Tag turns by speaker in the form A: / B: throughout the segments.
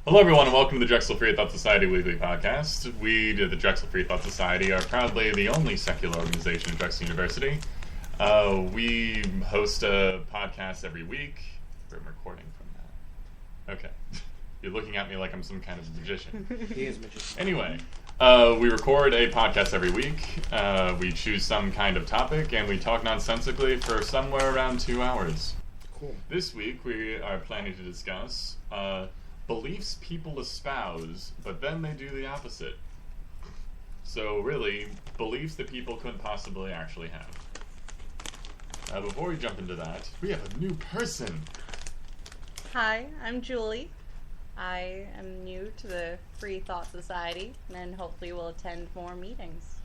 A: Hello, everyone, and welcome to the Drexel Free Thought Society Weekly Podcast. We, the Drexel Free Thought Society, are proudly the only secular organization at Drexel University. We host a podcast every week. I'm recording from that. Okay. You're looking at me like I'm some kind of magician.
B: He is a magician.
A: Anyway, we record a podcast every week. We choose some kind of topic, and we talk nonsensically for somewhere around 2 hours.
B: Cool.
A: This week, we are planning to discuss beliefs people espouse, but then they do the opposite. So really, beliefs that people couldn't possibly actually have. Before we jump into that, we have a new person.
C: Hi, I'm Julie. I am new to the Free Thought Society, and hopefully will attend more meetings.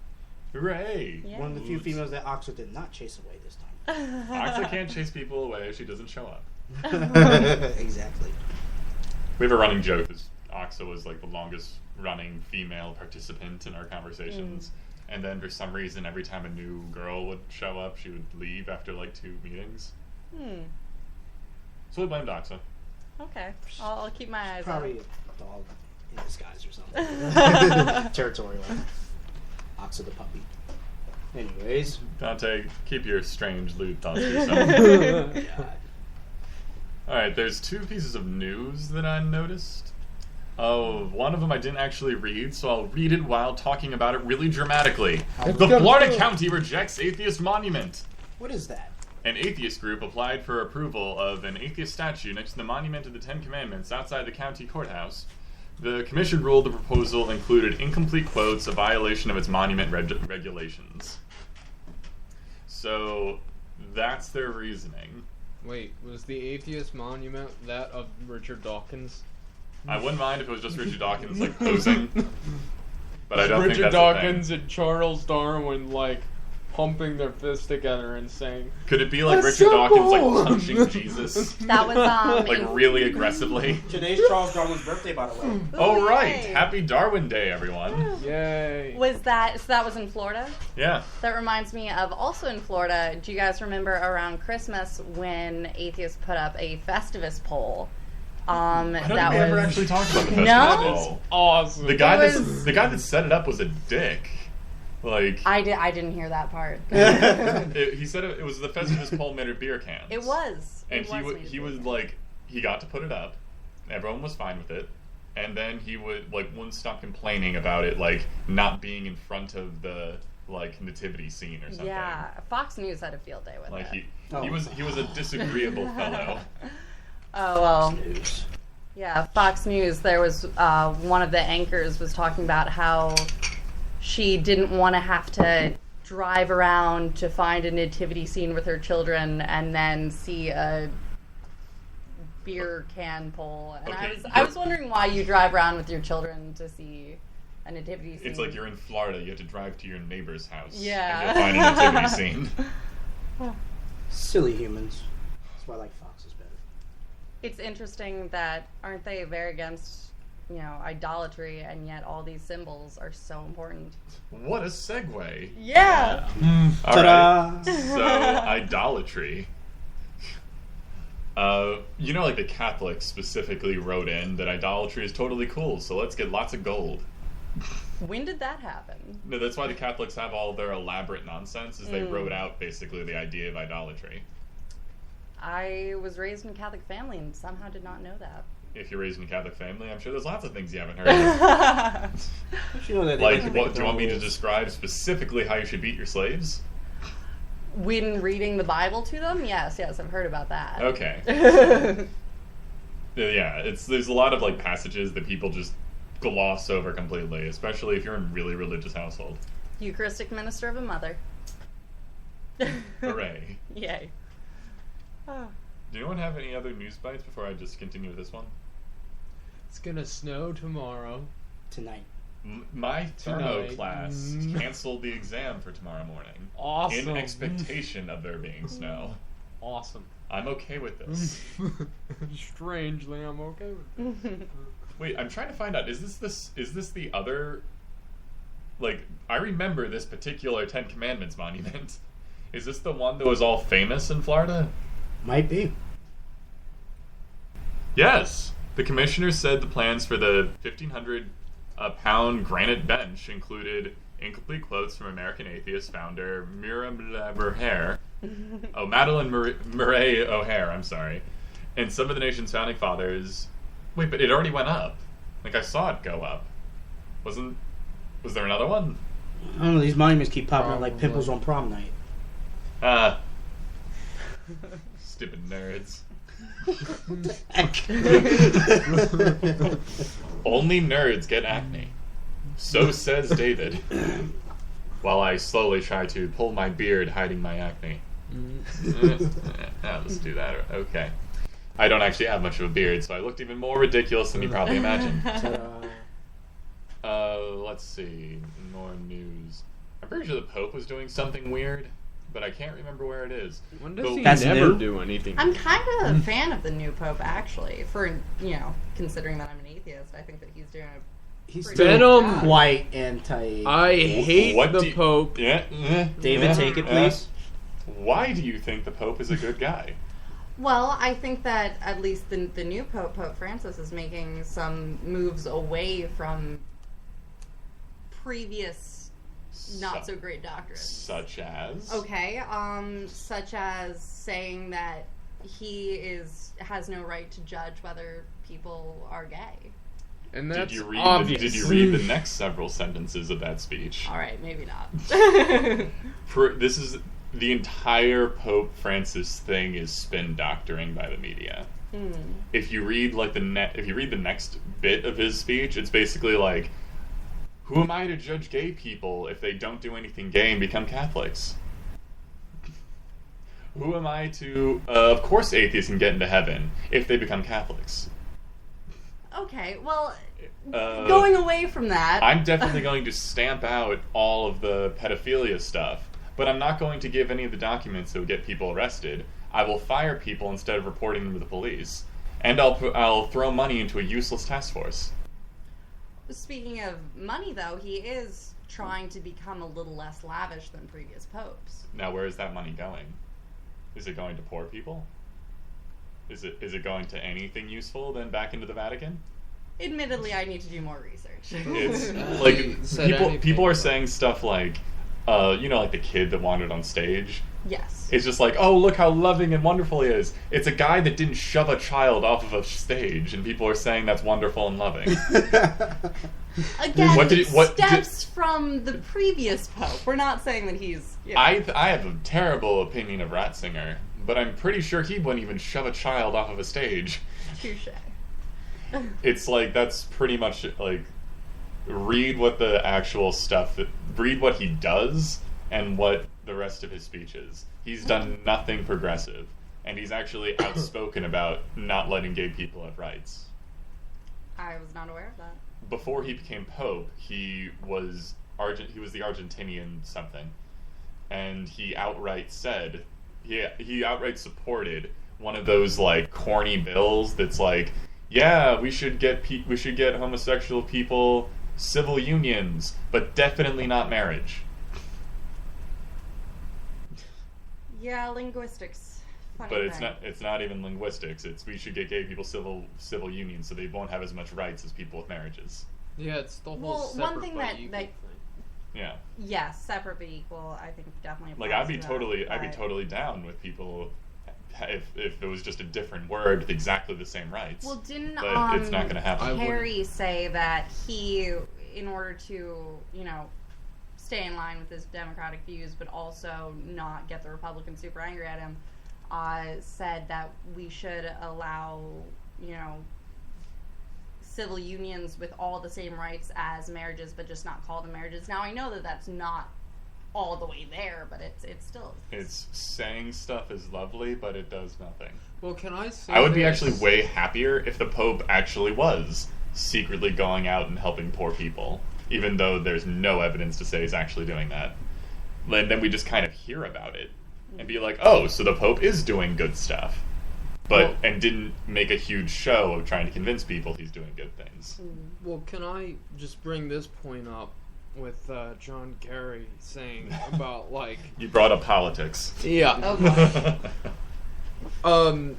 A: Hooray!
C: Yeah.
B: One of the few females that Oxa did not chase away this time.
A: Oxa can't chase people away if she doesn't show up.
B: Exactly.
A: We have a running joke that Oxa was like the longest running female participant in our conversations. And then for some reason, every time a new girl would show up, she would leave after like 2 meetings. So we blamed Oxa.
C: Okay, I'll keep my eyes
B: Probably
C: out.
B: a dog in disguise or something. Territorial. Oxa the puppy. Anyways.
A: Dante, keep your strange lewd thoughts to yourself.
B: God.
A: Alright, there's 2 pieces of news that I noticed. One of them I didn't actually read, so I'll read it while talking about it really dramatically. The Florida County rejects atheist monument.
B: What is that?
A: An atheist group applied for approval of an atheist statue next to the monument of the Ten Commandments outside the county courthouse. The commission ruled the proposal included incomplete quotes, a violation of its monument regulations. So, that's their reasoning.
D: Wait, was the atheist monument that of Richard Dawkins?
A: I wouldn't mind if it was just Richard Dawkins, like, posing. But I don't think
D: Richard
A: that's
D: Dawkins
A: a thing.
D: and Charles Darwin, like, pumping their fists together and saying,
A: Could it be like
D: "That's
A: Richard
D: so
A: Dawkins,
D: cool!"
A: like, punching Jesus?
C: That was
A: Like, really aggressively?
B: Today's Charles Darwin's birthday, by the way.
A: Oh, right!
C: yay.
A: Happy Darwin Day, everyone.
D: Yay.
C: Was that so? That was in Florida.
A: Yeah.
C: That reminds me of also in Florida. Do you guys remember around Christmas when atheists put up a Festivus poll?
A: I don't think we
C: that
A: ever
C: was
A: actually talked about the
C: No?
A: Festivus poll.
D: Awesome.
A: The guy
C: was-
A: that set it up was a dick. Like,
C: I didn't hear that part.
A: he said it was the Festivus poll made of beer cans.
C: It was.
A: And
C: It was made of
A: he was
C: beer.
A: like, he got to put it up. Everyone was fine with it. And then he would, like, wouldn't stop complaining about it, like, not being in front of the, like, nativity scene or something.
C: Yeah, Fox News had a field day with
A: Like,
C: it.
A: he was a disagreeable fellow.
C: Oh well.
B: News.
C: Yeah, Fox News. There was one of the anchors was talking about how she didn't want to have to drive around to find a nativity scene with her children and then see a beer can pole. And
A: Okay,
C: I was wondering why you drive around with your children to see a nativity scene.
A: It's like you're in Florida, you have to drive to your neighbor's house.
C: Yeah.
A: And you'll find a nativity scene.
B: Silly humans. That's why I like Foxes better.
C: It's interesting that aren't they very against, idolatry, and yet all these symbols are so important.
A: What a segue.
C: Yeah.
A: All
B: Ta-da!
A: right. So, idolatry. Like the Catholics specifically wrote in that idolatry is totally cool, so let's get lots of gold.
C: When did that happen?
A: No, that's why the Catholics have all their elaborate nonsense, is they wrote out basically the idea of idolatry.
C: I was raised in a Catholic family and somehow did not know that.
A: If you're raised in a Catholic family, I'm sure there's lots of things you haven't heard of.
B: Don't you know that they
A: Like,
B: don't make
A: do you want me to
B: rules?
A: describe specifically how you should beat your slaves?
C: When reading the Bible to them? Yes, I've heard about that.
A: Okay. Yeah, there's a lot of like passages that people just gloss over completely, especially if you're in a really religious household.
C: Eucharistic minister of a mother.
A: Hooray.
C: Yay. Oh.
A: Do anyone have any other news bites before I just continue with this one?
D: It's gonna snow tomorrow.
B: Tonight.
A: My Tino
D: Tonight.
A: class canceled the exam for tomorrow morning.
D: Awesome.
A: In expectation of there being snow.
D: Awesome.
A: I'm okay with this.
D: Strangely, I'm okay with it.
A: Wait, I'm trying to find out, is this the other, like, I remember this particular Ten Commandments monument. Is this the one that was all famous in Florida?
B: Might be.
A: Yes. The commissioner said the plans for the 1,500 pound granite bench included incomplete quotes from American Atheist founder Madeline Murray O'Hare, I'm sorry, and some of the nation's founding fathers. Wait, but it already went up. Like, I saw it go up. Was there another one?
B: I don't know, these monuments keep popping up like pimples on prom night.
A: Stupid nerds. Only nerds get acne. So says David. While I slowly try to pull my beard, hiding my acne. Let's do that. Okay. I don't actually have much of a beard, so I looked even more ridiculous than you probably imagined. Let's see. More news. I'm pretty sure the Pope was doing something weird, but I can't remember where it is.
D: When does he
B: That's
D: never
B: new?
D: do anything?
C: I'm kind of a fan of the new Pope, actually. For, considering that I'm an atheist, I think that he's doing a
B: He's
C: pretty
B: still
C: good job.
B: quite anti.
D: I hate
A: What
D: the
A: do you-
D: Pope.
B: David, take it, please.
A: Why do you think the Pope is a good guy?
C: Well, I think that at least the new Pope, Pope Francis, is making some moves away from previous not so great doctrines.
A: Such as?
C: Okay, such as saying that he has no right to judge whether people are gay.
D: And that's
A: Did you
D: obvious.
A: read the next several sentences of that speech?
C: All right, maybe not.
A: This is the entire Pope Francis thing is spin doctoring by the media. If you read the next bit of his speech, it's basically like, who am I to judge gay people if they don't do anything gay and become Catholics? Who am I to... of course atheists can get into heaven if they become Catholics.
C: Okay, well, going away from that...
A: I'm definitely going to stamp out all of the pedophilia stuff, but I'm not going to give any of the documents that would get people arrested. I will fire people instead of reporting them to the police. And I'll throw money into a useless task force.
C: Speaking of money, though, he is trying to become a little less lavish than previous popes.
A: Now, where is that money going? Is it going to poor people? Is it going to anything useful than back into the Vatican?
C: Admittedly, I need to do more research.
A: It's like people are saying stuff like, like the kid that wandered on stage.
C: Yes.
A: It's just like, oh, look how loving and wonderful he is. It's a guy that didn't shove a child off of a stage, and people are saying that's wonderful and loving.
C: Again, steps from the previous pope. We're not saying that he's...
A: I have a terrible opinion of Ratzinger, but I'm pretty sure he wouldn't even shove a child off of a stage.
C: Touche.
A: It's like, that's pretty much, like, read what he does and what the rest of his speech is. He's done nothing progressive, and he's actually outspoken about not letting gay people have rights.
C: I was not aware of that.
A: Before he became pope, he was the Argentinian something, and he outright said, he outright supported one of those like corny bills that's like, yeah, we should get homosexual people civil unions, but definitely not marriage.
C: Yeah, linguistics. Funny
A: But
C: thing.
A: it's not even linguistics. It's we should get gay people civil unions so they won't have as much rights as people with marriages.
D: Yeah, it's the whole
C: Well,
D: separate
C: one thing
D: but
C: that-
D: equal
C: that-
D: thing.
A: Yeah.
C: Yes, separate but equal. I think definitely.
A: Like
C: applies
A: I'd be
C: to
A: totally
C: that, but-
A: down with people if it was just a different word with exactly the same rights.
C: Well, didn't
A: but it's not going to happen.
C: Harry say that he, in order to, stay in line with his democratic views, but also not get the Republicans super angry at him, said that we should allow, civil unions with all the same rights as marriages, but just not call them marriages. Now, I know that that's not all the way there, but it's still...
A: It's saying stuff is lovely, but it does nothing.
D: Well, can I say
A: I would be
D: this?
A: actually way happier if the Pope actually was secretly going out and helping poor people, even though there's no evidence to say he's actually doing that. And then we just kind of hear about it and be like, oh, so the Pope is doing good stuff. And didn't make a huge show of trying to convince people he's doing good things.
D: Well, can I just bring this point up with John Kerry saying about, like...
A: You brought up politics.
D: Yeah.
C: Oh, boy.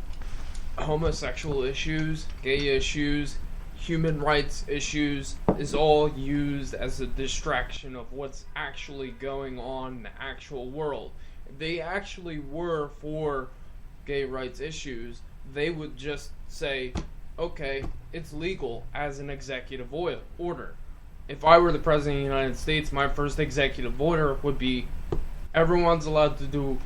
D: homosexual issues, gay issues, human rights issues is all used as a distraction of what's actually going on in the actual world. If they actually were for gay rights issues, they would just say, okay, it's legal as an executive order. If I were the President of the United States, my first executive order would be everyone's allowed to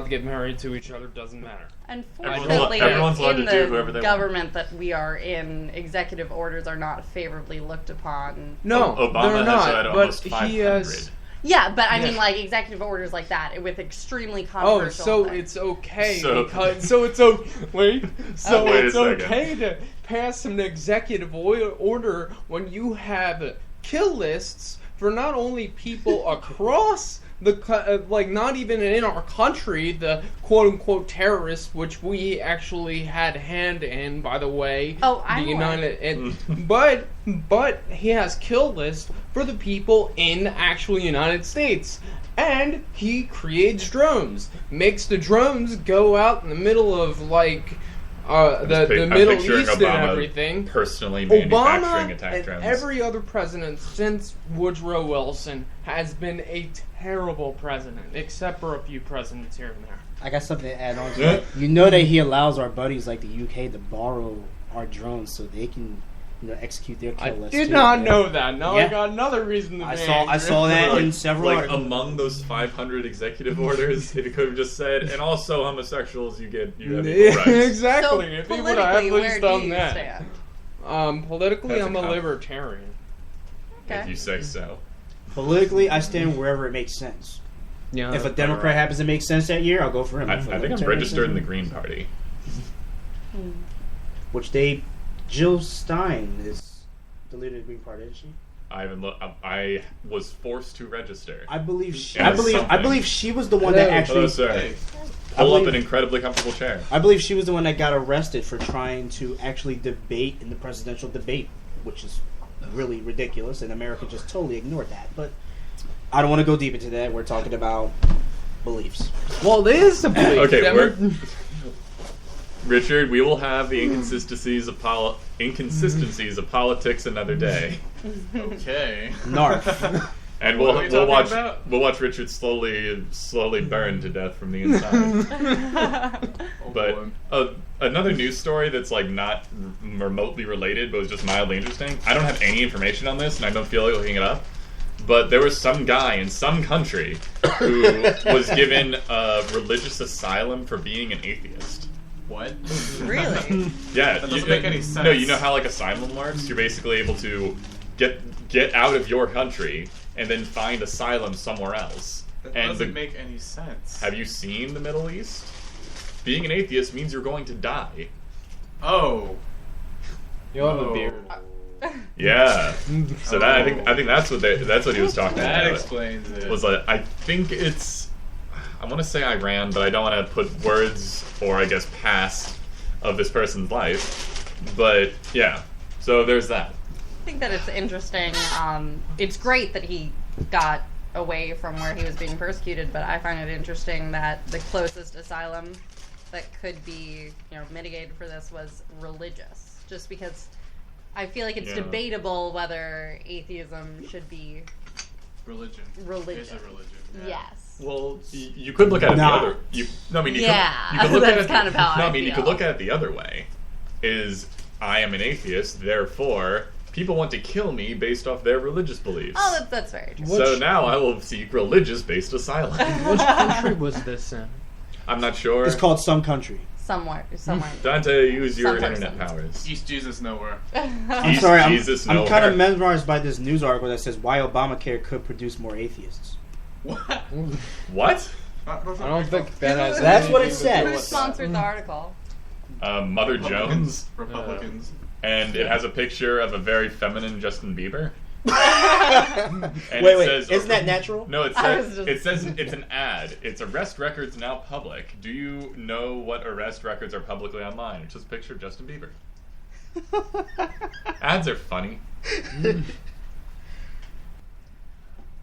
D: get married to each other, doesn't matter.
C: Unfortunately,
A: everyone's allowed
C: in
A: to do whoever they
C: the government that we are in, executive orders are not favorably looked upon.
D: No,
A: Obama
D: they're
A: has
D: not,
A: had
D: but
A: almost
D: he
A: 500.
D: has...
C: Yeah, but I mean,
D: Yeah.
C: like, executive orders like that with extremely
D: Oh,
C: controversial
D: so
C: things.
D: it's okay
A: So-
D: because so it's wait, so
A: Wait a
D: it's
A: second.
D: okay to pass an executive order when you have kill lists for not only people across like not even in our country, the quote unquote terrorists, which we actually had hand in, by the way.
C: Oh, I
D: the
C: know.
D: United, and, but he has kill lists for the people in the actual United States. And he creates drones, makes the drones go out in the middle of like the
A: I'm
D: Middle
A: picturing
D: East and
A: Obama
D: everything.
A: personally manufacturing
D: Obama
A: attack
D: and
A: drones.
D: every other president since Woodrow Wilson has been a terrible president, except for a few presidents here and there.
B: I got something to add on to
A: Yeah.
B: that. You know that he allows our buddies like the UK to borrow our drones so they can, execute their
D: I
B: kill list.
D: did
B: too.
D: not
B: Yeah.
D: know that. Now I
B: Yeah.
D: got another reason to
B: I
D: be
B: saw
D: angry.
B: that
A: Like-
B: in several
A: like
B: articles.
A: among those 500 executive orders, it could have just said, and also homosexuals, you have equal
D: Yeah,
A: rights.
D: exactly.
C: So,
D: if he would have at
C: politically, where
D: least
C: do
D: done
C: you
D: that.
C: stand?
D: Politically,
A: That's a
D: I'm a
A: comp-
D: libertarian.
C: Okay.
A: If you say so.
B: Politically, I stand wherever it makes sense.
D: Yeah.
B: If a Democrat happens to make sense that year, I'll go for him.
A: I
B: If a
A: think I'm
B: Libertarian
A: registered in the
B: makes
A: Green Party.
C: Hmm.
B: sense- Which Jill Stein is the leader of the Green Party, isn't she?
A: I haven't I was forced to register.
B: I believe she.
A: Yeah,
B: I believe
A: something.
B: she was the one that
D: Hello.
B: actually.
A: Hello, sir.
E: Hey.
A: Pull up
B: believe-
A: an incredibly comfortable chair.
B: I believe she was the one that got arrested for trying to actually debate in the presidential debate, which is really ridiculous, and America just totally ignored that. But I don't want to go deep into that. We're talking about beliefs.
D: Well, it is a belief.
A: Okay,
D: Demo-
A: Richard, we will have the inconsistencies of politics another day,
E: Okay.
B: Narf.
A: and
E: What are we talking about?
A: we'll watch Richard slowly burn to death from the inside.
E: Oh,
A: But
E: boy.
A: another news story that's like not remotely related, but was just mildly interesting. I don't have any information on this, and I don't feel like looking it up. But there was some guy in some country who was given a religious asylum for being an atheist.
E: What?
C: Really?
A: Yeah,
E: That doesn't make any sense.
A: No, you know how like asylum works? You're basically able to get out of your country and then find asylum somewhere else.
E: That
A: And
E: doesn't make any sense.
A: have you seen the Middle East? Being an atheist means you're going to die.
E: Oh.
D: You have a
E: Oh.
D: beard.
A: Yeah. So that I think that's what he was talking
E: That
A: about.
E: explains it.
A: Was like I think I want to say Iran, but I don't want to put words or I guess past of this person's life. But yeah, so there's that.
C: I think that it's interesting. It's great that he got away from where he was being persecuted, but I find it interesting that the closest asylum that could be, mitigated for this was religious. Just because I feel like it's
A: Yeah.
C: debatable whether atheism should be
E: religion.
C: religion.
E: It's a religion. Yeah.
C: Yes.
A: Well, you could look at it the
B: Nah.
A: other. You could
C: Yeah,
A: look at
C: that's
A: it.
C: kind of how
A: no,
C: I
A: I mean you could
C: feel.
A: look at it the other way. Is I am an atheist, therefore people want to kill me based off their religious beliefs.
C: Oh, that's very true.
A: So now I will seek religious-based asylum.
D: Which country was this in?
A: I'm not sure.
B: It's called Some Country.
C: Somewhere.
A: Dante, use your
C: Some
A: internet
C: person.
A: powers.
E: East Jesus nowhere.
B: I'm
A: East
B: sorry,
A: Jesus
B: I'm
A: nowhere.
B: kind of mesmerized by this news article that says why Obamacare could produce more atheists.
E: What?
A: What?
D: I don't think that has.
B: That's what it
D: anything to do
B: said.
C: Who
D: with
C: sponsored the article?
A: Mother Jones,
E: Republicans.
A: and it has a picture of a very feminine Justin Bieber. And
B: Wait,
A: it says,
B: isn't that natural?
A: No, it
C: I
A: says
C: was just-
A: it's an ad. It's arrest records now public. Do you know what arrest records are publicly online? It's just a picture of Justin Bieber. Ads are funny.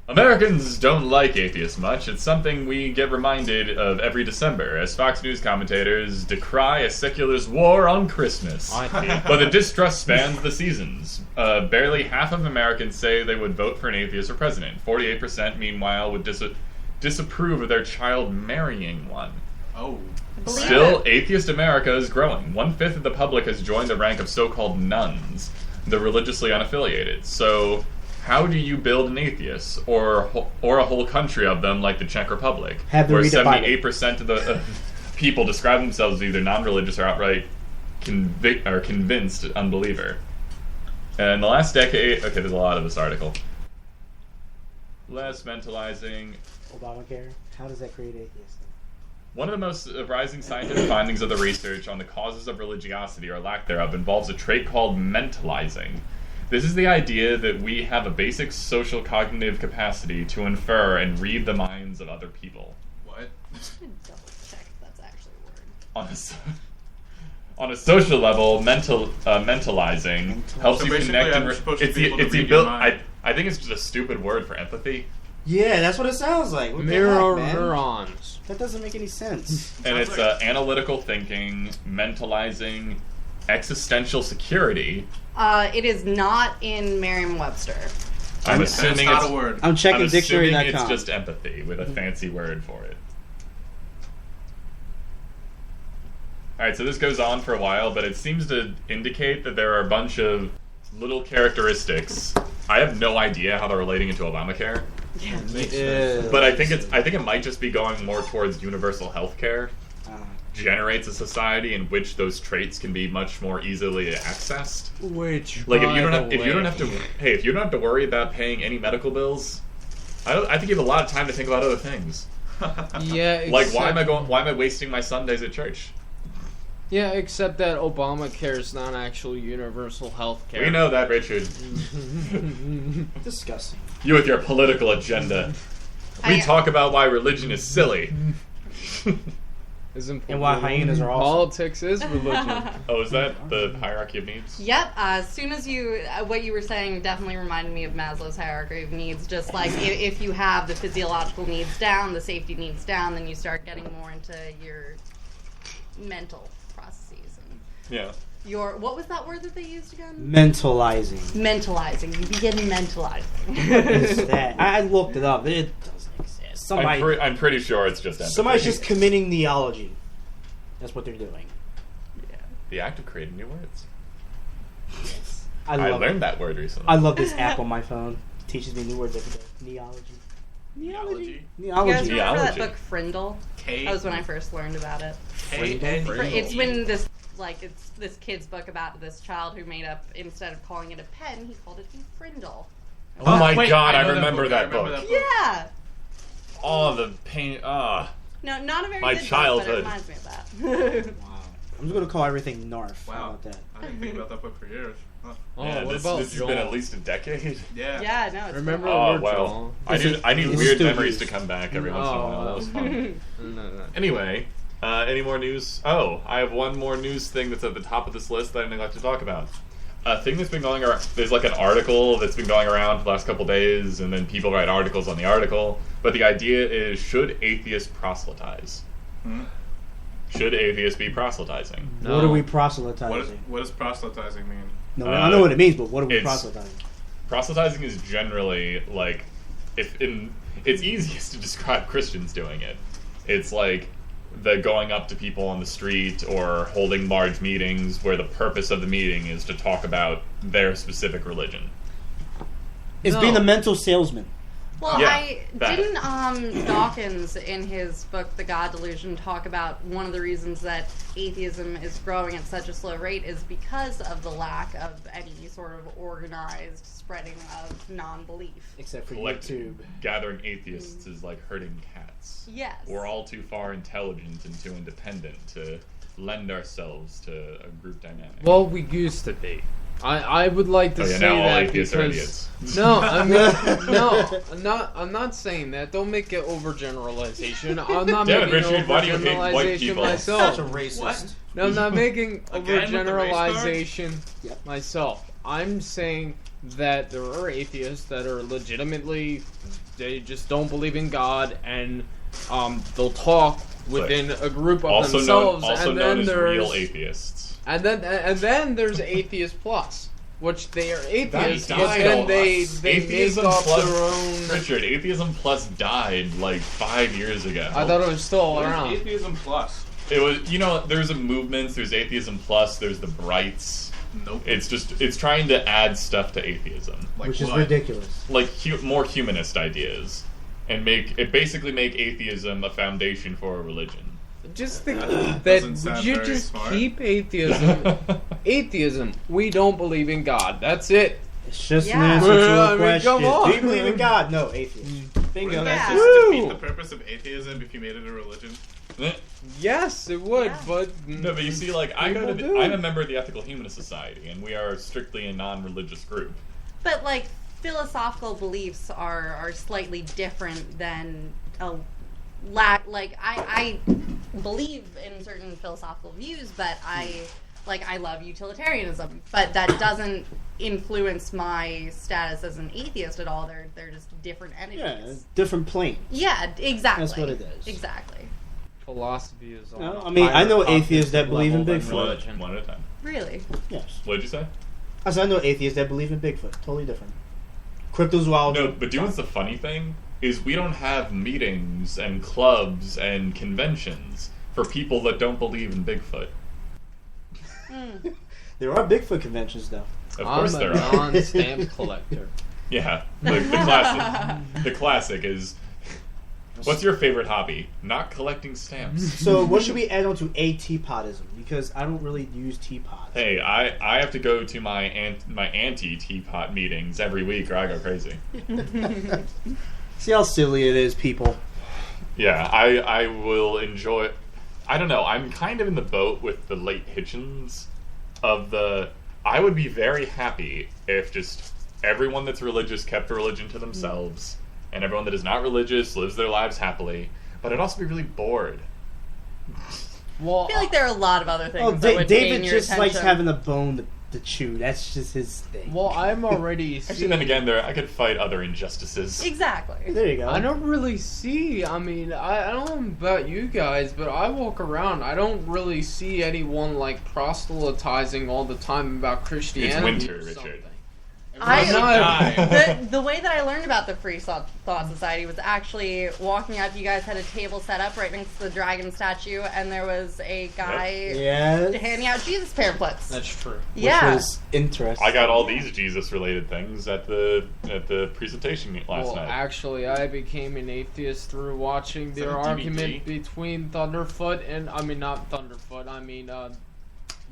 A: Americans don't like atheists much. It's something we get reminded of every December, as Fox News commentators decry a secularist war on Christmas. But the distrust spans the seasons. Barely half of Americans say they would vote for an atheist for president. 48%, meanwhile, would disapprove of their child marrying one.
E: Oh.
A: Still, atheist America is growing. 1/5 of the public has joined the rank of so-called nuns, the religiously unaffiliated. So, how do you build an atheist, or a whole country of them, like the Czech Republic, where 78% of the people describe themselves as either non-religious or outright convinced unbeliever? And the last decade, okay, there's a lot of this article. Less mentalizing.
B: Obamacare. How does that create atheists?
A: One of the most surprising scientific findings of the research on the causes of religiosity or lack thereof involves a trait called mentalizing. This is the idea that we have a basic social cognitive capacity to infer and read the minds of other people.
E: What?
C: Double check if that's actually a word.
A: On a social level, mentalizing helps
E: So
A: you
E: basically,
A: connect
E: I'm
A: and
E: supposed to be able to
A: it's the
E: read your
A: ability.
E: mind.
A: I think it's just a stupid word for empathy,
B: Yeah, that's what it sounds like. What the
D: Mirror
B: heck, man?
D: neurons.
B: That doesn't make any sense.
A: and
E: Sounds
A: it's
E: like-
A: analytical thinking, mentalizing, existential security.
C: It is not in Merriam-Webster.
A: I'm
E: That's
A: assuming
E: not
A: it's
E: a word.
B: I'm checking
A: I'm assuming it's
B: dictionary.com.
A: just empathy with a fancy word for it. Alright, so this goes on for a while, but it seems to indicate that there are a bunch of little characteristics. I have no idea how they're relating into Obamacare, but I think it might just be going more towards universal health care. Generates a society in which those traits can be much more easily accessed.
D: Which,
A: Like if you don't have to worry about paying any medical bills, I think you have a lot of time to think about other things.
D: Yeah,
A: Like why am I wasting my Sundays at church?
D: Yeah, except that Obamacare is not actual universal health care.
A: We know that, Richard.
B: Disgusting.
A: You with your political agenda. We
C: I-
A: talk about why religion is silly.
D: Isn't
B: And why hyenas are awesome.
D: Politics is religion.
A: Oh, is that the hierarchy of needs?
C: Yep. As soon as what you were saying definitely reminded me of Maslow's hierarchy of needs. Just like if you have the physiological needs down, the safety needs down, then you start getting more into your mental processes and
A: Yeah.
C: your what was that word that they used again?
B: Mentalizing.
C: Mentalizing. You begin mentalizing.
B: What is that? I looked it up. It doesn't exist. Somebody,
A: I'm pretty sure it's just empathy.
B: somebody's just committing theology. That's what they're doing.
A: the act of creating new words.
B: I
A: I
B: love
A: learned that word recently.
B: I love this app on my phone. It teaches me new words every day. Neology.
E: Neology.
C: You guys
B: Neology.
C: remember that
A: Neology.
C: book Frindle? That was when I first learned about it. It's when this kid's book about this child who made up, instead of calling it a pen, he called it a frindle.
A: Oh my
E: Wait,
A: god, I
E: know
A: remember that book.
C: Yeah.
A: Oh, the pain.
C: No, not a very
A: My
C: good
A: childhood.
C: book, but it reminds me of that.
B: Wow. I'm just gonna call everything Narf. How
E: Wow.
B: about that?
E: I didn't think about that book for years. Huh.
D: Oh,
A: Yeah,
D: what
A: this
D: about
A: has
D: Joel?
A: been at least a decade.
E: Yeah.
C: Yeah, no, it's
D: Remember
A: Oh,
D: Lord
A: wow.
D: Joel?
A: I need
B: It's
A: weird
B: still
A: memories
B: used.
A: to come back every once in a while. That was fun.
D: No.
A: Anyway, any more news? Oh, I have one more news thing that's at the top of this list that I didn't like to talk about. A thing that's been going around, there's like an article that's been going around for the last couple days, and then people write articles on the article, but the idea is, should atheists proselytize?
E: Hmm?
A: Should atheists be proselytizing?
D: No.
B: What are we proselytizing?
E: What does proselytizing mean?
B: No, I know what it means, but what are we
A: it's-
B: proselytizing?
A: Proselytizing is generally like, it's easiest to describe Christians doing it. It's like the going up to people on the street or holding large meetings where the purpose of the meeting is to talk about their specific religion.
B: It's
D: No.
B: being a mental salesman.
C: Well,
A: Yeah, that.
C: didn't Dawkins in his book The God Delusion talk about one of the reasons that atheism is growing at such a slow rate is because of the lack of any sort of organized spreading of non-belief.
B: Except for
A: Collective gathering atheists is like herding cats.
C: Yes.
A: We're all too far intelligent and too independent to lend ourselves to a group dynamic.
D: Well, we used to be. I would like to
A: Oh, yeah,
D: say
A: now all
D: that
A: atheists are
D: because
A: idiots.
D: no, I mean no, I'm not saying that. Don't make it overgeneralization. I'm not
A: Damn it,
D: making
A: Richard, why do you hate white
D: overgeneralization
A: people?
D: myself.
B: Such a racist.
E: What?
D: No, I'm not making
E: Again with the race cards?
D: overgeneralization
B: Yep.
D: myself. I'm saying that there are atheists that are legitimately, they just don't believe in God, and they'll talk within a group of themselves.
A: Also
D: and
A: known
D: then
A: as
D: there's
A: real atheists.
D: and then there's Atheist Plus, which they are atheists,
A: That
D: but
A: died
D: then
A: on
D: they
A: us.
D: make
A: Atheism
D: up
A: Plus,
D: their own.
A: Richard, Atheism Plus died like 5 years ago.
D: I thought it was still
E: What is
D: around.
E: Atheism Plus?
A: It was, there's a movement. There's Atheism Plus. There's the Brights.
E: Nope.
A: It's trying to add stuff to atheism,
E: Like
B: which is
E: what?
B: ridiculous.
A: like more humanist ideas, and basically make atheism a foundation for a religion.
D: Just think
E: Doesn't
D: that
E: sound
D: would you
E: very
D: just
E: smart.
D: keep atheism. Atheism. We don't believe in God. That's it.
B: It's just
C: Yeah.
B: an answer to
D: Well, I
B: a
D: mean,
B: question.
D: come on.
B: Do you believe in God? No, atheist. Bingo.
E: Wouldn't
B: That's
E: that
B: it.
E: just defeat
D: Woo!
E: the purpose of atheism if you made it a religion?
D: Yes, it would,
C: Yeah.
D: but
A: No, but you see, like
D: People do.
A: I'm a member of the Ethical Humanist Society, and we are strictly a non-religious group.
C: But like philosophical beliefs are slightly different than a like I believe in certain philosophical views, but I love utilitarianism, but that doesn't influence my status as an atheist at all. They're just different
B: Yeah,
C: entities.
B: different plane.
C: Yeah, exactly.
B: That's what it is.
C: Exactly.
D: philosophy is on.
B: No,
D: a
B: I mean, I
D: higher
B: know atheists that
D: cognitive
B: believe in
D: level than
B: Bigfoot.
D: religion.
A: One at a time.
C: Really.
B: Yes.
A: What did you say?
B: I said I know atheists that believe in Bigfoot. Totally different. Cryptozoology.
A: No, but do you know what's the funny thing? Is we don't have meetings and clubs and conventions for people that don't believe in Bigfoot.
B: There are Bigfoot conventions, though.
A: Of
D: I'm
A: course
D: a
A: there are.
D: non-stamp collector.
A: Yeah, the classic. The classic is, what's your favorite hobby? Not collecting stamps.
B: So, what should we add on to a teapottism? Because I don't really use teapots.
A: Hey, I have to go to my anti-teapot meetings every week, or I go crazy.
B: See how silly it is, people.
A: Yeah, I will enjoy. I don't know. I'm kind of in the boat with the late Hitchens of the. I would be very happy if just everyone that's religious kept a religion to themselves, and everyone that is not religious lives their lives happily. But I'd also be really bored.
D: Well,
C: I feel like there are a lot of other things
B: Oh,
C: that would
B: David
C: gain your
B: just likes
C: attention.
B: having a bone to chew. That's just his thing.
D: well, I'm already.
A: Actually, then again, I could fight other injustices.
C: Exactly.
B: There you go.
D: I don't really see. I mean, I don't know about you guys, but I walk around. I don't really see anyone like proselytizing all the time about Christianity.
A: winter,
D: or
A: Richard.
D: something.
C: I-
E: die.
C: The way that I learned about the Free Thought Society was actually walking up. You guys had a table set up right next to the dragon statue, and there was a guy
B: Yes.
C: handing out Jesus pamphlets.
D: That's true.
B: Which
C: Yeah.
B: was interesting.
A: I got all these Jesus-related things at the presentation last
D: Well,
A: night.
D: actually, I became an atheist through watching
E: that
D: their
E: a
D: argument
E: DVD?
D: between Thunderfoot and not Thunderfoot.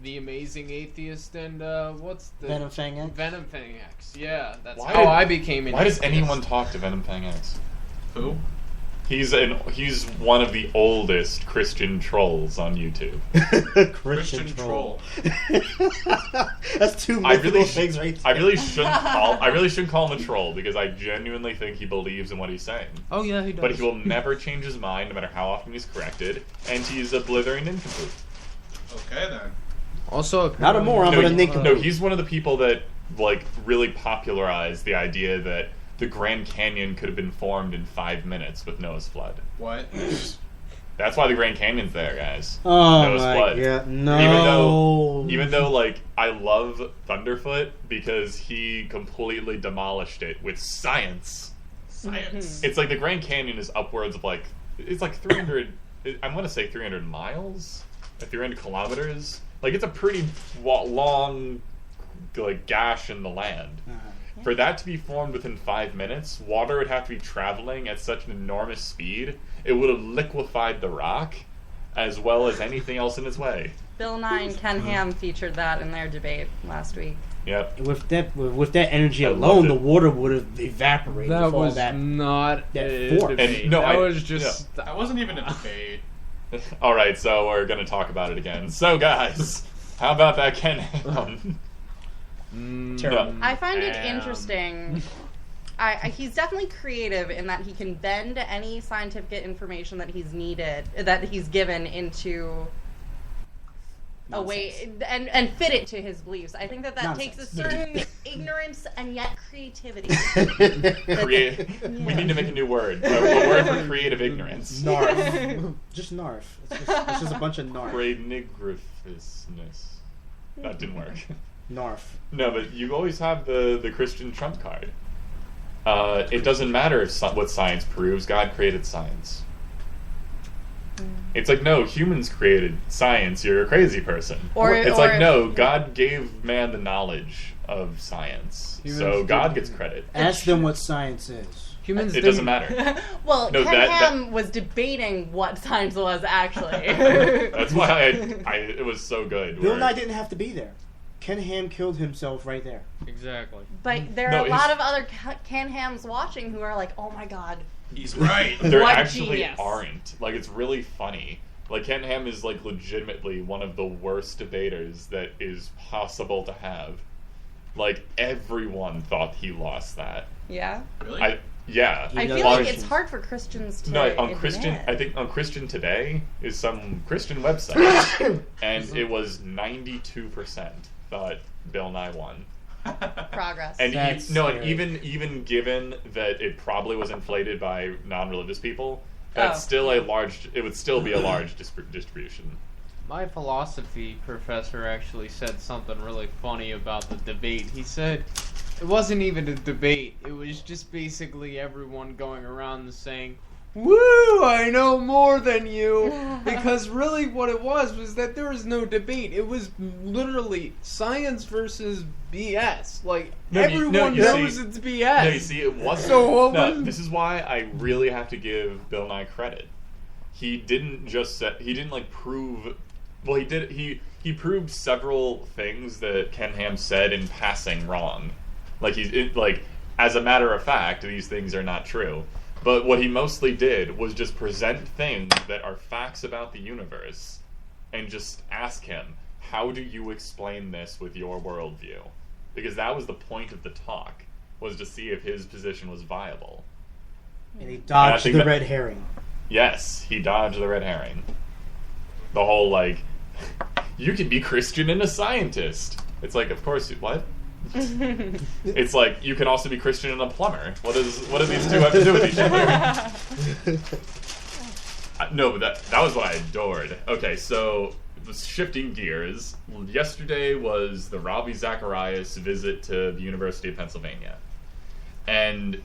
D: The Amazing Atheist and what's the
B: Venom Fang X?
D: Venom Fang X. Yeah, that's
A: Why
D: how
A: did-
D: I became an
A: Why does
D: atheist.
A: anyone talk to Venom Fang X?
E: Who?
A: He's one of the oldest Christian trolls on YouTube.
B: Christian troll.
E: troll.
B: That's two
A: I
B: mythical
A: really,
B: things right
A: I
B: there.
A: really shouldn't call him a troll because I genuinely think he believes in what he's saying.
D: Oh yeah, he does.
A: But he will never change his mind, no matter how often he's corrected, and he's a blithering incomplete.
E: Okay then.
D: Also,
B: Not a moron,
A: No,
B: but a
A: he-
B: nincompoop.
A: no, he's one of the people that really popularized the idea that the Grand Canyon could have been formed in 5 minutes with Noah's flood.
E: What?
A: That's why the Grand Canyon's there, guys.
B: Oh
A: Noah's
B: my
A: flood.
B: god, no.
A: Even though I love Thunderfoot because he completely demolished it with science.
E: Science.
A: It's like the Grand Canyon is upwards of it's like 300. I want to say 300 miles, 300 kilometers. It's a pretty long gash in the land. For that to be formed within 5 minutes, water would have to be traveling at such an enormous speed, it would have liquefied the rock, as well as anything else in its way.
C: Bill Nye and Ken Ham featured that in their debate last week.
A: Yep.
B: With that energy
A: I
B: alone,
A: loved
B: the
A: it.
B: water would have evaporated.
D: that
B: with all
D: was
B: that.
D: not
B: that
D: a
B: force.
D: debate.
A: And, no,
D: that
A: I-
D: was just.
E: That wasn't even a debate.
A: Alright, so we're going to talk about it again. So, guys, how about that Ken Ham?
B: Terrible.
C: I find it
D: Damn.
C: interesting. He's definitely creative in that he can bend any scientific information that he's given into a way and fit it to his beliefs. I think that takes a
B: Nonsense.
C: certain ignorance and yet creativity.
A: We need to make a new word. A word for creative ignorance.
B: Narf. Just Narf. It's just a bunch of Narf.
A: Brainigrifousness. That didn't work.
B: Narf.
A: No, but you always have the Christian trump card. It doesn't matter what science proves. God created science. It's like, no, humans created science. You're a crazy person. No, God gave man the knowledge of science. So God gets credit.
B: Ask them what science is.
D: Humans
A: It doesn't matter.
C: Well,
A: No,
C: Ken Ham was debating what science was actually.
A: That's why it was so good.
B: Bill Nye didn't have to be there. Ken Ham killed himself right there.
D: Exactly.
C: But there are a lot of other Ken Hams watching who are like, oh my god.
E: He's right.
A: There
C: What
A: actually
C: genius.
A: aren't. Like, it's really funny. Like, Ken Ham is, like, legitimately one of the worst debaters that is possible to have. Like, everyone thought he lost that.
C: Yeah.
E: Really?
A: Yeah.
C: I feel like it's hard for Christians to admit.
A: I think on Christian Today is some Christian website, and it was 92% thought Bill Nye won.
C: Progress.
A: And
B: That's
A: and
B: scary.
A: even given that it probably was inflated by non-religious people, that's still a large. It would still be a large distribution.
D: My philosophy professor actually said something really funny about the debate. He said it wasn't even a debate. It was just basically everyone going around and saying, "Woo, I know more than you." Because really what it was that there was no debate. It was literally science versus BS. Like, everyone knows it's BS.
A: No, you see, it wasn't. This is why I really have to give Bill Nye credit. He didn't just prove. Well, he did. He proved several things that Ken Ham said in passing wrong. As a matter of fact, these things are not true. But what he mostly did was just present things that are facts about the universe, and just ask him, how do you explain this with your worldview? Because that was the point of the talk, was to see if his position was viable.
B: And he dodged
A: think
B: the
A: that-
B: red herring.
A: Yes, he dodged the red herring. The whole, you can be Christian and a scientist. It's like, of course, what? It's like, you can also be Christian and a plumber. What do these two have to do with each other? No, but that was what I adored. Okay, so shifting gears. Yesterday was the Ravi Zacharias visit to the University of Pennsylvania. And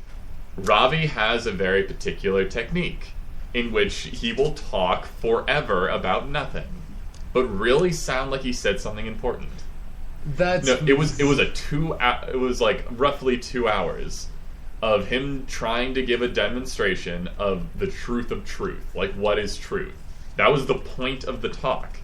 A: Ravi has a very particular technique in which he will talk forever about nothing, but really sound like he said something important. It was like roughly 2 hours of him trying to give a demonstration of the truth of truth. Like, what is truth? That was the point of the talk.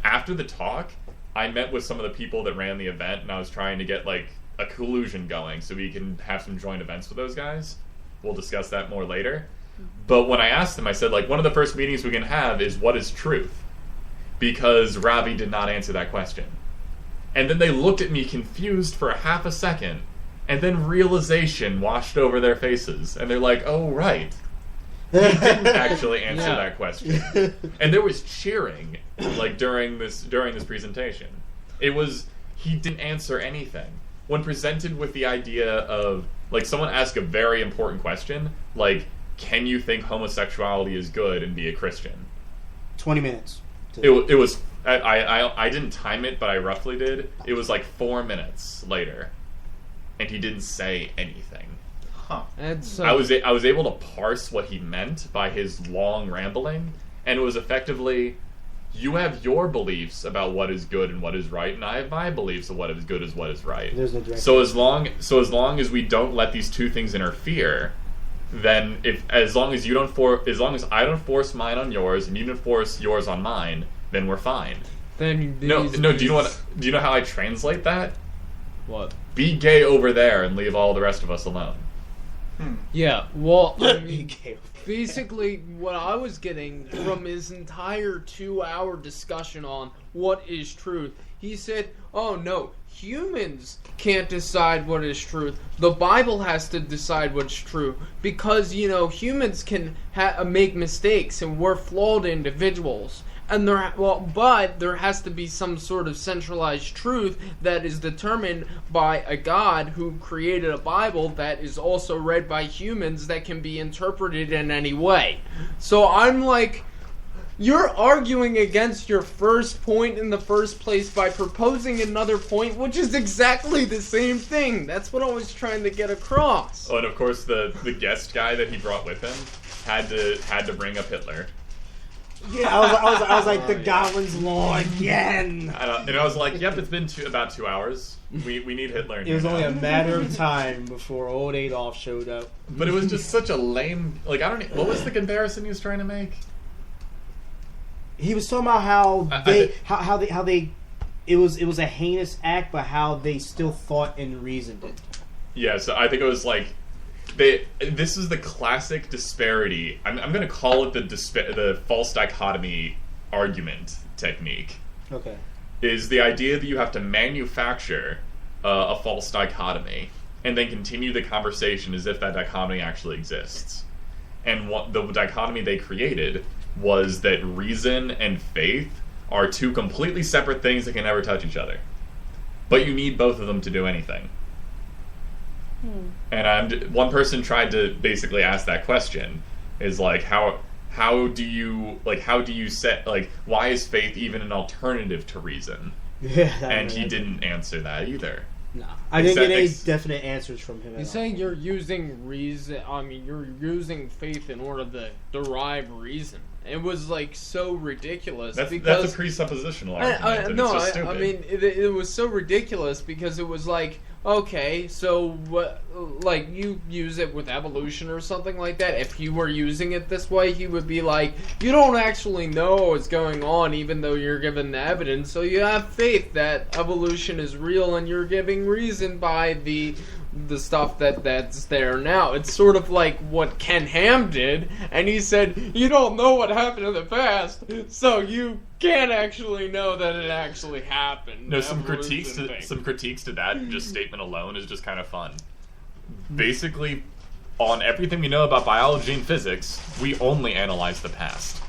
A: After the talk, I met with some of the people that ran the event, and I was trying to get, a collusion going so we can have some joint events with those guys. We'll discuss that more later. But when I asked them, I said, one of the first meetings we can have is, what is truth? Because Ravi did not answer that question. And then they looked at me confused for a half a second, and then realization washed over their faces, and they're like, oh, right. He didn't actually answer that question. And there was cheering, during this presentation. He didn't answer anything. When presented with the idea of, someone asked a very important question, can you think homosexuality is good and be a Christian?
B: 20 minutes.
A: It was... I didn't time it, but I roughly did. It was 4 minutes later, and he didn't say anything.
E: Huh.
A: I was able to parse what he meant by his long rambling, and it was effectively, you have your beliefs about what is good and what is right, and I have my beliefs of what is good and what is right.
B: There's no direct
A: So as long as we don't let these two things interfere, then as long as I don't force mine on yours and you don't force yours on mine, then we're fine.
D: Then
A: Do you know how I translate that?
D: What?
A: Be gay over there and leave all the rest of us alone.
D: Yeah, well, I mean,
B: Okay.
D: basically what I was getting from his entire 2-hour discussion on what is truth, he said, oh no, humans can't decide what is truth. The Bible has to decide what's true. Because, humans can make mistakes and we're flawed individuals. but there has to be some sort of centralized truth that is determined by a God who created a Bible that is also read by humans that can be interpreted in any way. So I'm like, you're arguing against your first point in the first place by proposing another point, which is exactly the same thing. That's what I was trying to get across.
A: Oh, and of course the guest guy that he brought with him had to bring up Hitler.
B: Yeah, I was like, the Goblin's Law again.
A: And I was like, yep, it's been about 2 hours. We need Hitler.
B: It was only a matter of time before old Adolf showed up.
A: But it was just such a lame. Like, I don't. What was the comparison he was trying to make?
B: He was talking about how they it was a heinous act, but how they still thought and reasoned it.
A: Yeah, so I think it was like this is the classic disparity. I'm going to call it the false dichotomy argument technique.
B: Okay.
A: Is the idea that you have to manufacture a false dichotomy and then continue the conversation as if that dichotomy actually exists. And what the dichotomy they created was that reason and faith are two completely separate things that can never touch each other. But you need both of them to do anything. And one person tried to basically ask that question, is like, how do you set, like, why is faith even an alternative to reason?
B: Yeah,
A: and he didn't answer that either.
B: No, I didn't get any definite answers from him.
D: You're saying you're using reason. I mean, you're using faith in order to derive reason. It was like so ridiculous.
A: That's a presuppositional argument. It's just stupid.
D: I mean, it was so ridiculous because it was like, okay, so what? Like, you use it with evolution or something like that. If you were using it this way, he would be like, you don't actually know what's going on, even though you're given the evidence. So you have faith that evolution is real, and you're giving reason by the stuff that's there now. It's sort of like what Ken Ham did, and he said, you don't know what happened in the past, so you can't actually know that it actually happened.
A: No, some critiques to that just statement alone is just kind of fun. Basically, on everything we know about biology and physics, we only analyze the past.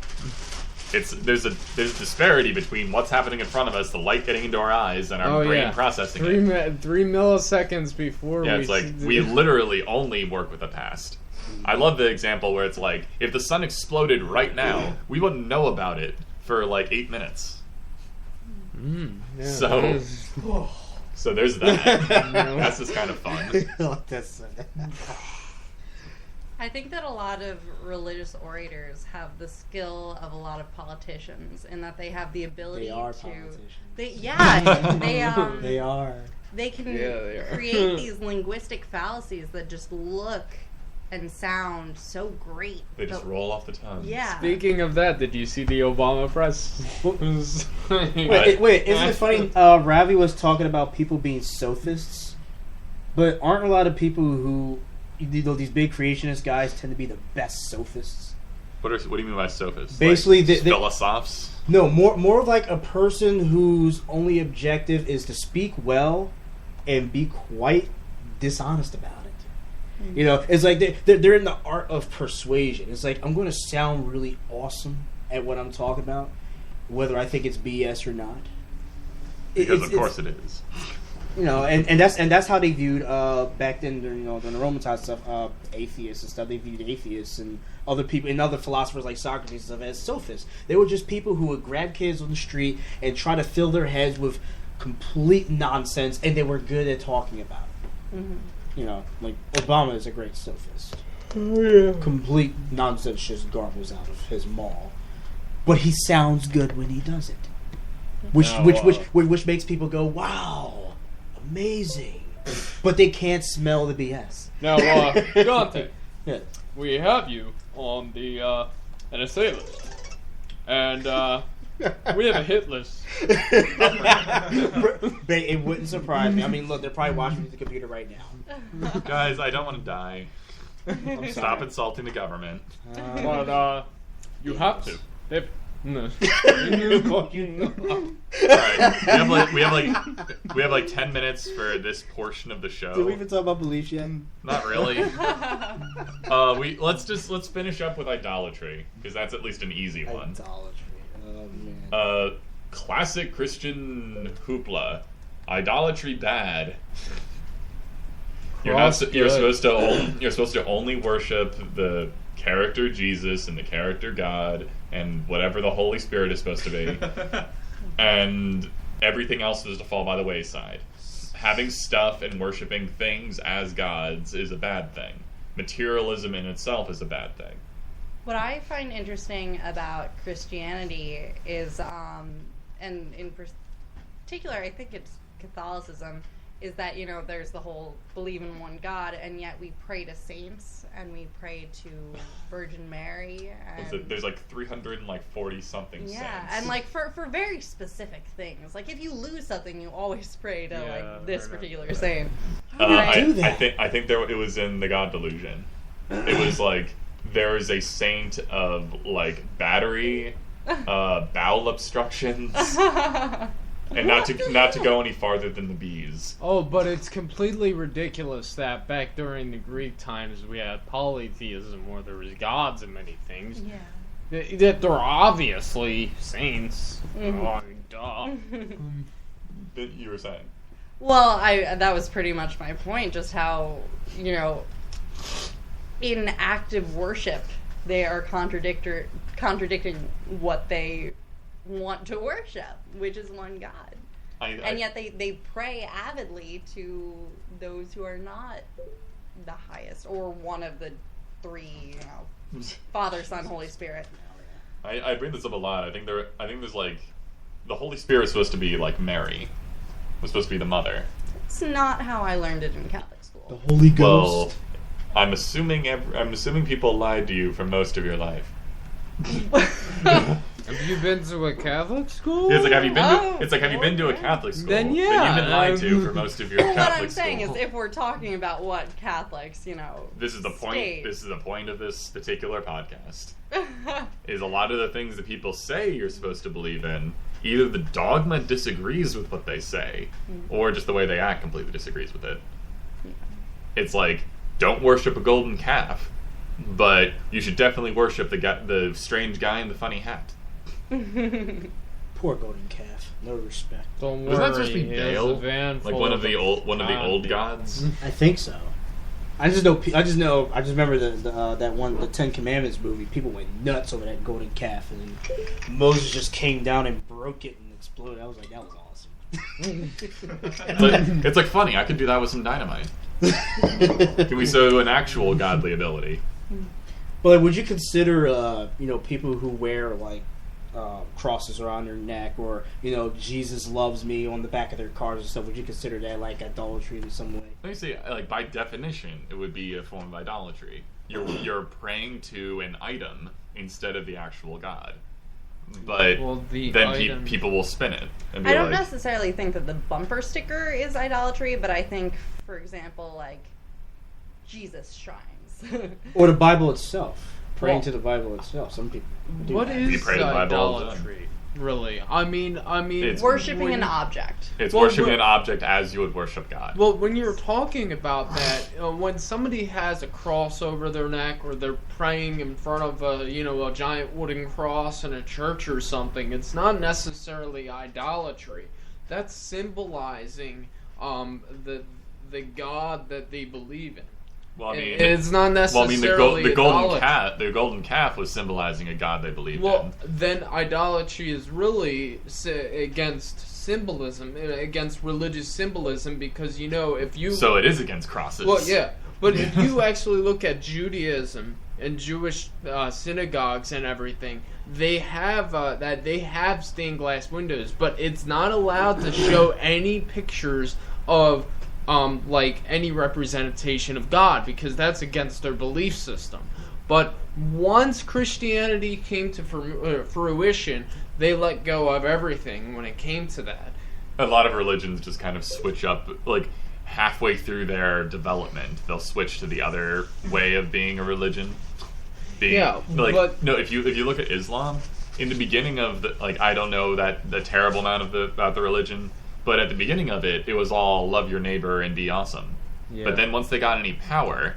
A: There's a disparity between what's happening in front of us, the light getting into our eyes, and our brain processing it.
D: 3 milliseconds before
A: we... Yeah, it's like, we literally only work with the past. I love the example where it's like, if the sun exploded right now, we wouldn't know about it for like 8 minutes. So there's that. That's just kind of fun.
C: I think that a lot of religious orators have the skill of a lot of politicians in that they have the ability
B: They are
C: to...
B: politicians.
C: They
B: are.
C: They can
D: they are.
C: create these linguistic fallacies that just look and sound so great.
A: They just roll off the tongue.
C: Yeah.
D: Speaking of that, did you see the Obama press?
B: Wait, isn't it funny? Ravi was talking about people being sophists, but aren't a lot of people who, these big creationist guys tend to be the best sophists?
A: What do you mean by sophists?
B: Basically,
A: like philosophs?
B: No, more like a person whose only objective is to speak well and be quite dishonest about it. You know, it's like they're in the art of persuasion. It's like, I'm going to sound really awesome at what I'm talking about, whether I think it's BS or not.
A: Because of course it is.
B: You know, and that's how they viewed back then during the Roman time stuff, atheists and stuff. They viewed atheists and other people and other philosophers like Socrates and stuff as sophists. They were just people who would grab kids on the street and try to fill their heads with complete nonsense, and they were good at talking about it. Mm-hmm. You know, like Obama is a great sophist.
D: Oh, yeah.
B: Complete nonsense just garbles out of his maw, but he sounds good when he does it, which makes people go, "Wow, amazing!" But they can't smell the BS.
D: Now, Dante,
B: Yeah.
D: we have you on the NSA list, and we have a hit list.
B: It wouldn't surprise me. I mean, look, they're probably watching the computer right now.
A: Guys, I don't want to die. Stop insulting the government.
D: But you have to. No.
A: Alright, we have like 10 minutes for this portion of the show.
B: Did we even talk about beliefs yet?
A: Not really. Let's finish up with idolatry, because that's at least an easy one.
B: Idolatry. man.
A: Classic Christian hoopla. Idolatry bad. You're supposed to only worship the character Jesus and the character God and whatever the Holy Spirit is supposed to be. And everything else is to fall by the wayside. Having stuff and worshiping things as gods is a bad thing. Materialism in itself is a bad thing.
C: What I find interesting about Christianity is, and in particular, I think it's Catholicism, is that, there's the whole believe in one God, and yet we pray to saints, and we pray to Virgin Mary. And
A: there's 340 something saints.
C: Yeah, and for very specific things. Like if you lose something, you always pray to this particular saint.
A: I think it was in the God Delusion. It was there is a saint of battery, bowel obstructions. And not to go any farther than the bees.
D: Oh, but it's completely ridiculous that back during the Greek times we had polytheism where there was gods and many things.
C: Yeah.
D: That they're obviously saints. Oh, duh.
A: That you were saying.
C: Well, that was pretty much my point, just how, in active worship, they are contradicting what they want to worship, which is one God. And yet they pray avidly to those who are not the highest, or one of the three, Father, Son, Holy Spirit.
A: I bring this up a lot. I think there's the Holy Spirit is supposed to be like Mary. Was supposed to be the mother.
C: It's not how I learned it in Catholic school.
B: The Holy Ghost.
A: Well, I'm assuming people lied to you for most of your life.
D: Have you been to a Catholic school?
A: It's have you been to a Catholic school?
D: Then yeah,
A: you've been lied to for most of your Catholic
C: school. What I'm
A: school.
C: saying is, if we're talking about what Catholics,
A: this is the point. This is the point of this particular podcast. Is a lot of the things that people say you're supposed to believe in. Either the dogma disagrees with what they say, or just the way they act completely disagrees with it. It's don't worship a golden calf, but you should definitely worship the strange guy in the funny hat.
B: Poor golden calf. No respect.
D: Don't worry.
A: Was that supposed to be Baal? One of the old gods?
B: I think so. I just remember the Ten Commandments movie. People went nuts over that golden calf, and then Moses just came down and broke it and exploded. I was like, that was awesome.
A: But it's funny. I could do that with some dynamite. Can we show an actual godly ability?
B: But would you consider, people who wear crosses around their neck, or Jesus loves me on the back of their cars and stuff? Would you consider that idolatry in some way?
A: Let me say, by definition, it would be a form of idolatry. You're praying to an item instead of the actual God. But then people will spin it. And be
C: I don't necessarily think that the bumper sticker is idolatry, but I think, for example, Jesus shrines.
B: Or the Bible itself. Praying to the Bible itself. Some people do
D: what
B: that.
D: is idolatry? Really? I mean,
A: it's
C: worshiping an object.
A: It's worshiping an object as you would worship God.
D: Well, when you're talking about that, when somebody has a cross over their neck, or they're praying in front of a giant wooden cross in a church or something, it's not necessarily idolatry. That's symbolizing the God that they believe in.
A: Well,
D: it's not necessarily
A: the golden calf was symbolizing a god they believed in.
D: Well, then idolatry is really against symbolism, against religious symbolism, because if you
A: so it is against crosses.
D: Well, yeah, but if you actually look at Judaism and Jewish synagogues and everything, they have stained glass windows, but it's not allowed to show any pictures of any representation of God, because that's against their belief system. But once Christianity came to fruition, they let go of everything when it came to that.
A: A lot of religions just kind of switch up, halfway through their development, they'll switch to the other way of being a religion. If you look at Islam, in the beginning of I don't know the terrible amount about the religion. But at the beginning of it, it was all love your neighbor and be awesome. Yeah. But then once they got any power,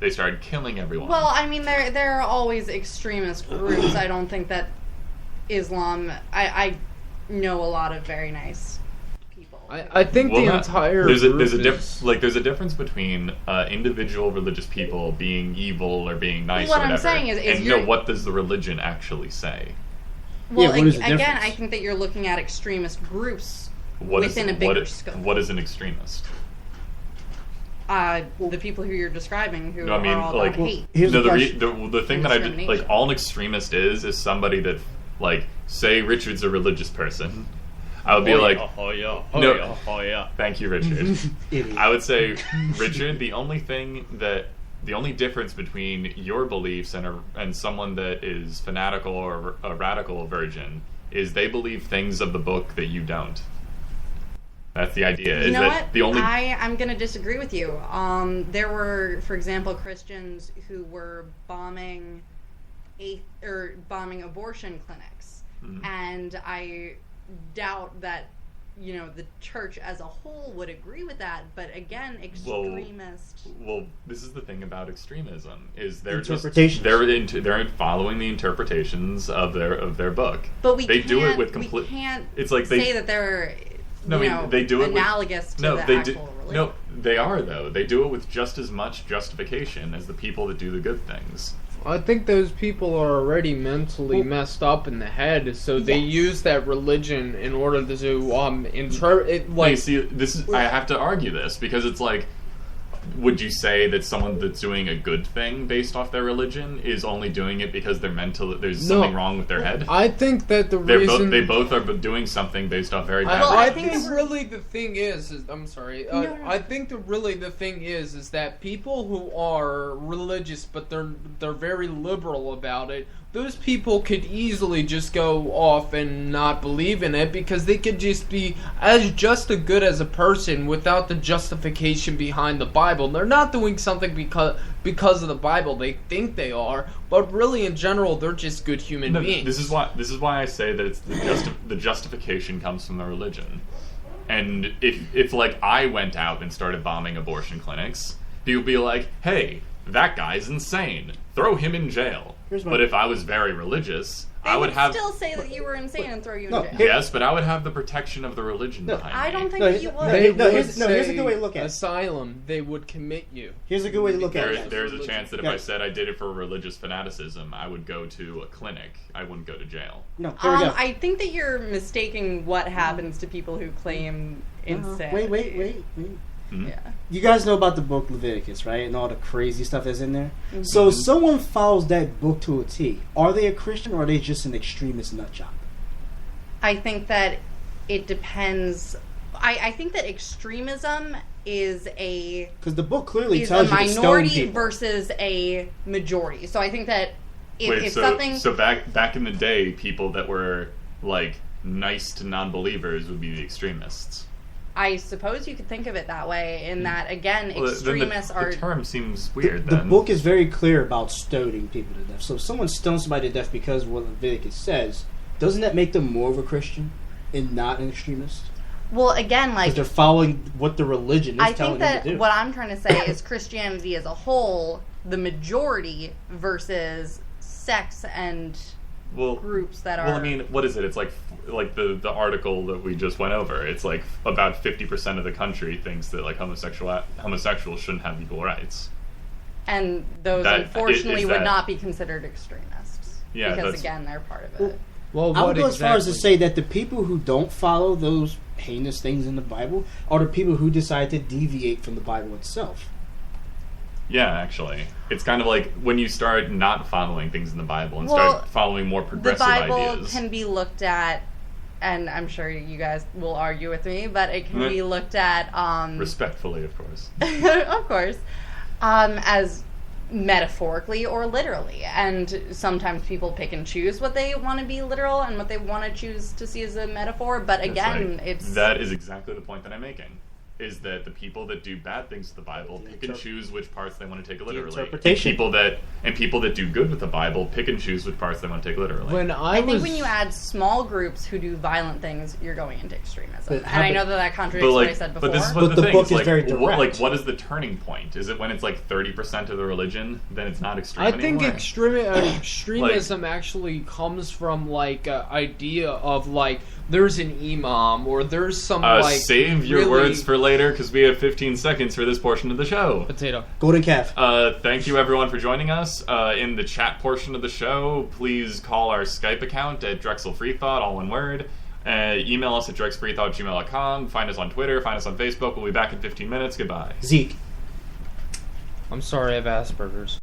A: they started killing everyone.
C: Well, there are always extremist groups. I don't think that Islam, I know a lot of very nice people.
D: I think
A: Well,
D: the entire
A: there's a
D: group
A: there's a difference between individual religious people being evil or being nice
C: What
A: or
C: I'm
A: whatever,
C: saying is
A: and
C: you're-
A: what does the religion actually say?
C: Well,
B: Yeah, what is the
C: again,
B: difference?
C: I think that you're looking at extremist groups
A: What is
C: within a bigger scope.
A: what is an extremist?
C: The people who you're describing who
A: No, I mean,
C: are all
A: like,
C: about hate.
B: Here's
A: no,
B: the
A: the
B: question.
A: the thing that I did, like,
C: Discrimination.
A: all an extremist is somebody that, like, say Richard's a religious person. I would be like, no, thank you, Richard.
B: Idiot.
A: I would say, Richard, the only difference between your beliefs and someone that is fanatical or a radical virgin is they believe things of the book that you don't. That's the idea.
C: You
A: is
C: know
A: that
C: what?
A: the only
C: I'm going to disagree with you. There were, for example, Christians who were bombing abortion clinics, and I doubt that the church as a whole would agree with that. But again, extremist.
A: Well, this is the thing about extremism is they're
B: Interpretations.
A: they're following the interpretations of their book.
C: But we
A: they
C: can't,
A: do it with
C: we
A: complete.
C: can't
A: It's like
C: say
A: they
C: that they're
A: no, I mean, they do it
C: analogous
A: with,
C: to
A: no,
C: the
A: they
C: actual
A: do,
C: religion.
A: No, they are though. They do it with just as much justification as the people that do the good things.
D: I think those people are already mentally messed up in the head, so they
C: Yes.
D: use that religion in order to interpret.
A: Like, see, this is I have to argue this because it's like, would you say that someone that's doing a good thing based off their religion is only doing it because they're mental? There's something wrong with their head.
D: I think that the
A: They're
D: reason
A: they both are doing something based off very bad.
C: Well,
D: I
C: think
D: think
C: that we're-
D: really the thing is I'm sorry.
C: No.
D: I think the thing is that people who are religious but they're very liberal about it. Those people could easily just go off and not believe in it because they could just be as just as good as a person without the justification behind the Bible. They're not doing something because of the Bible. They think they are, but really in general they're just good human
A: No,
D: beings.
A: this is why I say that it's the justification comes from the religion. And if like I went out and started bombing abortion clinics, people would be like, "Hey, that guy's insane. Throw him in jail." But if I was very religious,
C: They
A: I would have
C: still say that you were insane and throw you in
B: No,
C: jail.
A: yes, but I would have the protection of the religion behind me.
C: I don't think
B: No,
C: that you would.
B: here's a good way to look at it.
D: Asylum, they would commit you.
B: Here's a good way to look at it.
A: There's a chance that if I
B: Yes.
A: said I did it for religious fanaticism, I would go to a clinic. I wouldn't go to jail.
B: No, here we go.
C: I think that you're mistaking what happens to people who claim insanity.
B: Wait.
C: Yeah.
B: You guys know about the book Leviticus, right? And all the crazy stuff that's in there.
C: Mm-hmm.
B: So if someone follows that book to a T, are they a Christian or are they just an extremist nutjob?
C: I think that it depends. I think that extremism is a
B: Because the book clearly
C: is
B: tells
C: a
B: you to stone
C: minority
B: people.
C: versus a majority. So I think that if
A: so
C: something
A: back in the day, people that were like nice to non-believers would be the extremists.
C: I suppose you could think of it that way. In that again,
A: Well, then
C: extremists
A: the
C: are.
A: term seems
B: The,
A: weird.
B: the
A: then
B: book is very clear about stoning people to death. So if someone stones somebody to death because of what Leviticus says, doesn't that make them more of a Christian and not an extremist?
C: Well, again,
B: Because
C: like
B: they're following what the religion is
C: I
B: telling
C: think
B: them
C: that
B: to do.
C: what I'm trying to say is Christianity as a whole, the majority versus sects and
A: well,
C: groups that are.
A: Well, I mean, what is it? It's like the article that we just went over. It's like about 50% of the country thinks that like homosexuals shouldn't have equal rights.
C: and those
A: That-
C: unfortunately
A: is
C: would
A: that-
C: not be considered extremists.
A: Yeah,
C: because
A: that's-
C: again, they're part of it.
D: Well,
B: I would go as far as to say that the people who don't follow those heinous things in the Bible are the people who decide to deviate from the Bible itself.
A: Yeah, actually, it's kind of like when you start not following things in the Bible and
C: Well,
A: start following more
C: The
A: progressive
C: Bible
A: ideas.
C: can be looked at, and I'm sure you guys will argue with me, but it can
A: Mm.
C: be looked at
A: Respectfully, of course.
C: of course, as metaphorically or literally. And sometimes people pick and choose what they want to be literal and what they want to choose to see as a metaphor. But again,
A: like,
C: it's
A: that is exactly the point that I'm making. is that the people that do bad things to the Bible pick and choose which parts they want to take literally.
B: interpretation.
A: And people that do good with the Bible pick and choose which parts they want to take literally.
D: When
C: I think when you add small groups who do violent things, you're going into extremism.
B: But
C: And I know that contradicts what I said before.
A: But this is
B: But
A: what
B: the
A: thing
B: book
A: is.
B: is
A: Like,
B: very direct.
A: what is the turning point? Is it when it's like 30% of the religion? Then it's not extreme
D: I think
A: anymore?
D: extremism actually comes from like an idea of like there's an imam or there's some like
A: save your
D: really-
A: words for later because we have 15 seconds for this portion of the show.
D: potato.
B: Golden Calf.
A: Thank you everyone for joining us. In the chat portion of the show, please call our Skype account at Drexel Freethought, all one word. Email us at drexfreethought@gmail.com. Find us on Twitter. Find us on Facebook. We'll be back in 15 minutes. Goodbye.
B: Zeke.
D: I'm sorry, I have Asperger's.